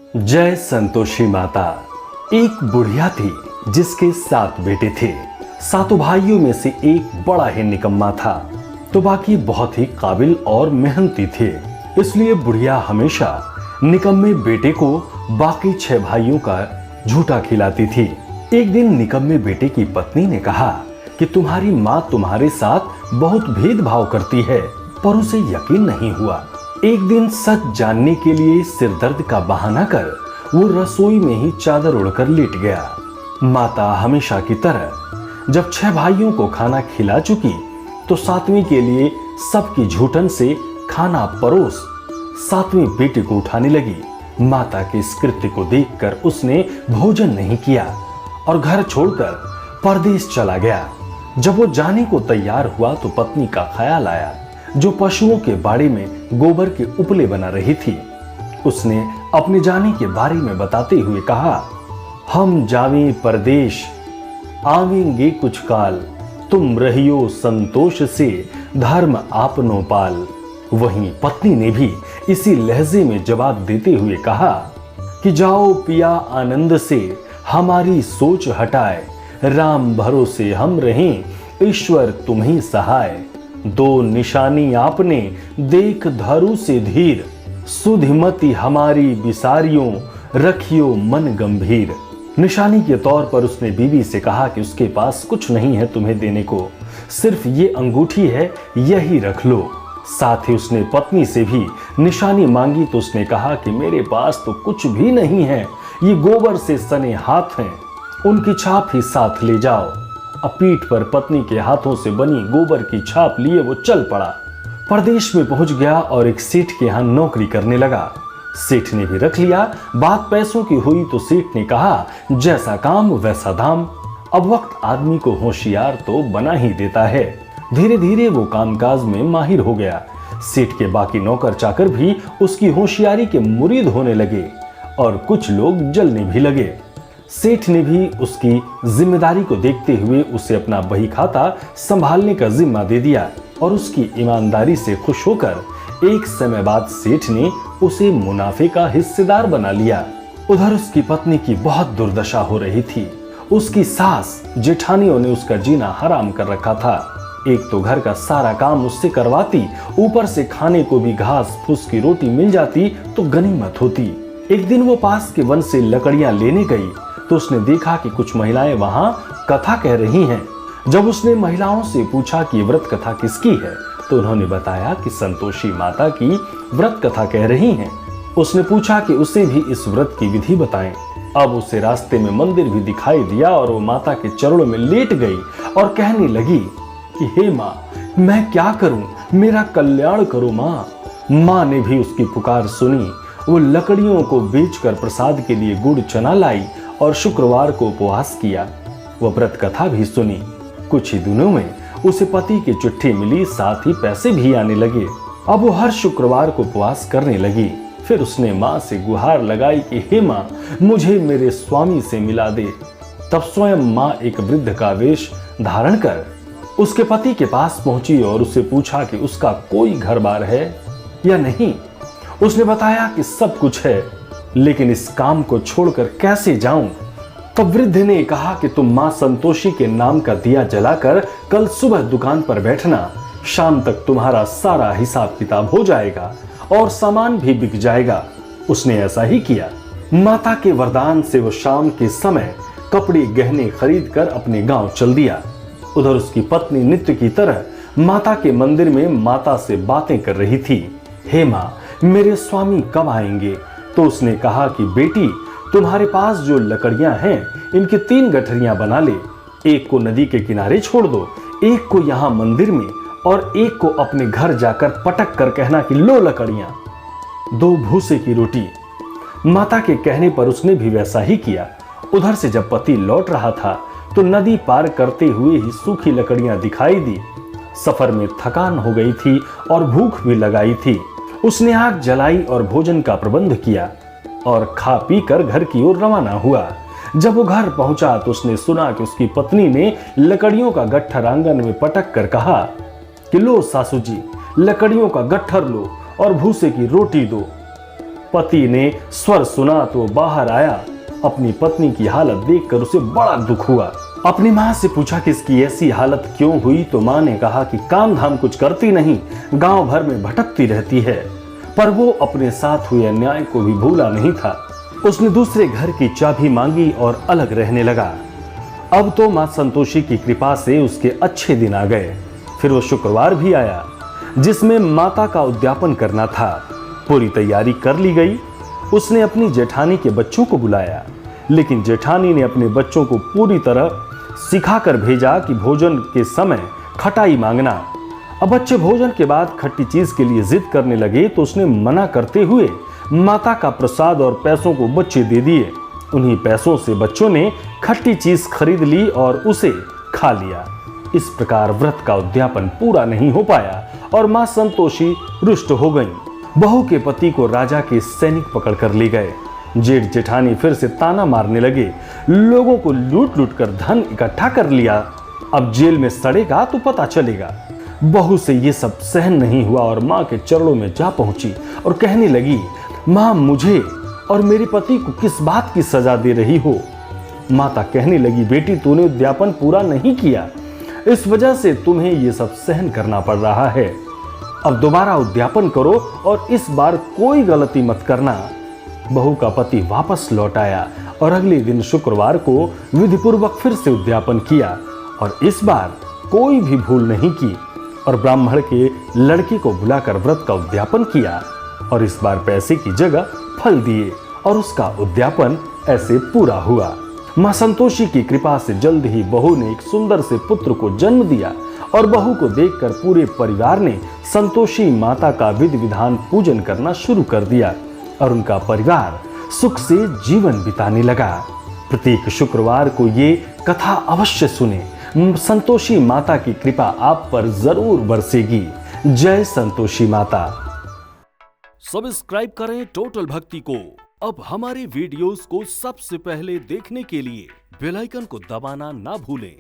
जय संतोषी माता। एक बुढ़िया थी जिसके 7 बेटे थे। 7 भाइयों में से एक बड़ा ही निकम्मा था तो बाकी बहुत ही काबिल और मेहनती थे। इसलिए बुढ़िया हमेशा निकम्मे बेटे को बाकी 6 भाइयों का झूठा खिलाती थी। एक दिन निकम्मे बेटे की पत्नी ने कहा कि तुम्हारी माँ तुम्हारे साथ बहुत भेदभाव करती है, पर उसे यकीन नहीं हुआ। एक दिन सच जानने के लिए सिरदर्द का बहाना कर वो रसोई में ही चादर उड़कर लेट गया। माता हमेशा की तरह जब 6 भाइयों को खाना खिला चुकी तो 7वें के लिए सबकी झूठन से खाना परोस 7वें बेटे को उठाने लगी। माता के इस कृत्य को देखकर उसने भोजन नहीं किया और घर छोड़कर परदेश चला गया। जब वो जाने को तैयार हुआ तो पत्नी का ख्याल आया जो पशुओं के बाड़े में गोबर के उपले बना रही थी। उसने अपने जाने के बारे में बताते हुए कहा, हम जावें परदेश आवेंगे कुछ काल, तुम रहियो संतोष से धर्म आपनो पाल। वहीं पत्नी ने भी इसी लहजे में जवाब देते हुए कहा कि जाओ पिया आनंद से हमारी सोच हटाए, राम भरोसे हम रहें ईश्वर तुम्हीं सहाय। 2 निशानी आपने देख धरु से धीर, सुधिमति हमारी बिसारियों रखियो मन गंभीर। निशानी के तौर पर उसने बीवी से कहा कि उसके पास कुछ नहीं है तुम्हें देने को, सिर्फ ये अंगूठी है, यही रख लो। साथ ही उसने पत्नी से भी निशानी मांगी तो उसने कहा कि मेरे पास तो कुछ भी नहीं है, ये गोबर से सने हाथ हैं, उनकी छाप ही साथ ले जाओ। अब पीठ पर पत्नी के हाथों से बनी गोबर की छाप लिए वो चल पड़ा। परदेश में पहुंच गया और एक सेठ के यहाँ नौकरी करने लगा। सेठ ने भी रख लिया। बात पैसों की हुई तो सेठ ने कहा, जैसा काम वैसा दाम। अब वक्त आदमी को होशियार तो बना ही देता है। धीरे धीरे वो कामकाज में माहिर हो गया। सेठ के बाकी नौकर चाकर भी उसकी होशियारी के मुरीद होने लगे और कुछ लोग जलने भी लगे। सेठ ने भी उसकी जिम्मेदारी को देखते हुए उसे अपना बही खाता संभालने का जिम्मा दे दिया और उसकी ईमानदारी से खुश होकर एक समय बाद सेठ ने उसे मुनाफे का हिस्सेदार बना लिया। उधर उसकी पत्नी की बहुत दुर्दशा हो रही थी। उसकी सास जेठानियों ने उसका जीना हराम कर रखा था। एक तो घर का सारा काम उससे करवाती, ऊपर से खाने को भी घास फूस की रोटी मिल जाती तो गनीमत होती। एक दिन वो पास के वन से लकड़ियां लेने गई तो उसने देखा कि कुछ महिलाएं वहां कथा कह रही हैं। जब उसने महिलाओं से पूछा कि व्रत कथा किसकी है तो उन्होंने बताया कि संतोषी माता की व्रत कथा कह रही हैं। उसने पूछा कि उसे भी इस व्रत की विधि बताएं। अब उसे रास्ते में मंदिर भी दिखाई दिया और वो माता के चरणों में लेट गई और कहने लगी कि हे माँ, मैं क्या करूं, मेरा कल्याण करो माँ। माँ ने भी उसकी पुकार सुनी। वो लकड़ियों को बेचकर प्रसाद के लिए गुड़ चना लाई और शुक्रवार को उपवास किया। वह व्रत कथा भी सुनी। कुछ ही दिनों में उसे पति की चिट्ठी मिली, साथ ही पैसे भी आने लगे। अब वो हर शुक्रवार को उपवास करने लगी। फिर उसने माँ से गुहार लगाई कि हे माँ, मुझे मेरे स्वामी से मिला दे। तब स्वयं माँ एक वृद्ध का वेश धारण कर उसके पति के पास पहुंची और उससे पूछा कि उसका कोई घर बार है या नहीं। उसने बताया कि सब कुछ है, लेकिन इस काम को छोड़कर कैसे जाऊं। तब वृद्ध ने कहा कि तुम मां संतोषी के नाम का दिया जलाकर कल सुबह दुकान पर बैठना, शाम तक तुम्हारा सारा हिसाब किताब हो जाएगा और सामान भी बिक जाएगा। उसने ऐसा ही किया। माता के वरदान से वो शाम के समय कपड़े गहने खरीद कर अपने गांव चल दिया। उधर उसकी पत्नी नित्य की तरह माता के मंदिर में माता से बातें कर रही थी। हे माँ, मेरे स्वामी कब आएंगे? तो उसने कहा कि बेटी, तुम्हारे पास जो लकड़ियां हैं इनकी 3 गठरियां बना ले। एक को नदी के किनारे छोड़ दो, एक को यहाँ मंदिर में और एक को अपने घर जाकर पटक कर कहना कि लो लकड़ियां, 2 भूसे की रोटी। माता के कहने पर उसने भी वैसा ही किया। उधर से जब पति लौट रहा था तो नदी पार करते हुए ही सूखी लकड़ियां दिखाई दी। सफर में थकान हो गई थी और भूख भी लगाई थी। उसने आग जलाई और भोजन का प्रबंध किया और खा पी कर घर की ओर रवाना हुआ। जब वो घर पहुंचा तो उसने सुना कि उसकी पत्नी ने लकड़ियों का गट्ठर आंगन में पटक कर कहा कि लो सासू जी, लकड़ियों का गट्ठर लो और भूसे की रोटी दो। पति ने स्वर सुना तो बाहर आया। अपनी पत्नी की हालत देखकर उसे बड़ा दुख हुआ। अपनी माँ से पूछा कि इसकी ऐसी हालत क्यों हुई, तो माँ ने कहा कि काम धाम कुछ करती नहीं, गांव भर में भटकती रहती है। पर वो अपने साथ हुए अन्याय को भी भूला नहीं था। उसने दूसरे घर की चाबी मांगी और अलग रहने लगा। अब तो माँ संतोषी की कृपा से उसके अच्छे दिन आ गए। फिर वो शुक्रवार भी आया जिसमें माता का उद्यापन करना था। पूरी तैयारी कर ली गई। उसने अपनी जेठानी के बच्चों को बुलाया, लेकिन जेठानी ने अपने बच्चों को पूरी तरह सिखाकर भेजा कि भोजन के समय खटाई मांगना। अब बच्चे भोजन के बाद खट्टी चीज के लिए जिद करने लगे तो उसने मना करते हुए माता का प्रसाद और पैसों को बच्चे दे दिए। उन्हीं पैसों से बच्चों ने खट्टी चीज खरीद ली और उसे खा लिया। इस प्रकार व्रत का उद्यापन पूरा नहीं हो पाया और मां संतोषी रुष्ट हो गईं। बहू के पति को राजा के सैनिक पकड़ कर ले गए। जेठ जेठानी फिर से ताना मारने लगे। लोगों को लूट लूट कर धन इकट्ठा कर लिया। अब जेल में सड़ेगा तो पता चलेगा। बहू से ये सब सहन नहीं हुआ और माँ के चरणों में जा पहुंची और कहने लगी, माँ मुझे और मेरे पति को किस बात की सजा दे रही हो? माता कहने लगी, बेटी तूने उद्यापन पूरा नहीं किया, इस वजह से तुम्हें ये सब सहन करना पड़ रहा है। अब दोबारा उद्यापन करो और इस बार कोई गलती मत करना। बहू का पति वापस लौट आया और अगले दिन शुक्रवार को विधिपूर्वक फिर से उद्यापन किया और इस बार कोई भी भूल नहीं की और ब्राह्मण के लड़के को बुलाकर व्रत का उद्यापन किया और इस बार पैसे की जगह फल दिए और उसका उद्यापन ऐसे पूरा हुआ। मां संतोषी की कृपा से जल्द ही बहू ने एक सुंदर से पुत्र को जन्म दिया और बहू को देखकर पूरे परिवार ने संतोषी माता का विधि विधान पूजन करना शुरू कर दिया और उनका परिवार सुख से जीवन बिताने लगा। प्रत्येक शुक्रवार को ये कथा अवश्य सुने। संतोषी माता की कृपा आप पर जरूर बरसेगी। जय संतोषी माता। सब्सक्राइब करें टोटल भक्ति को। अब हमारे वीडियोस को सबसे पहले देखने के लिए बेल आइकन को दबाना ना भूलें।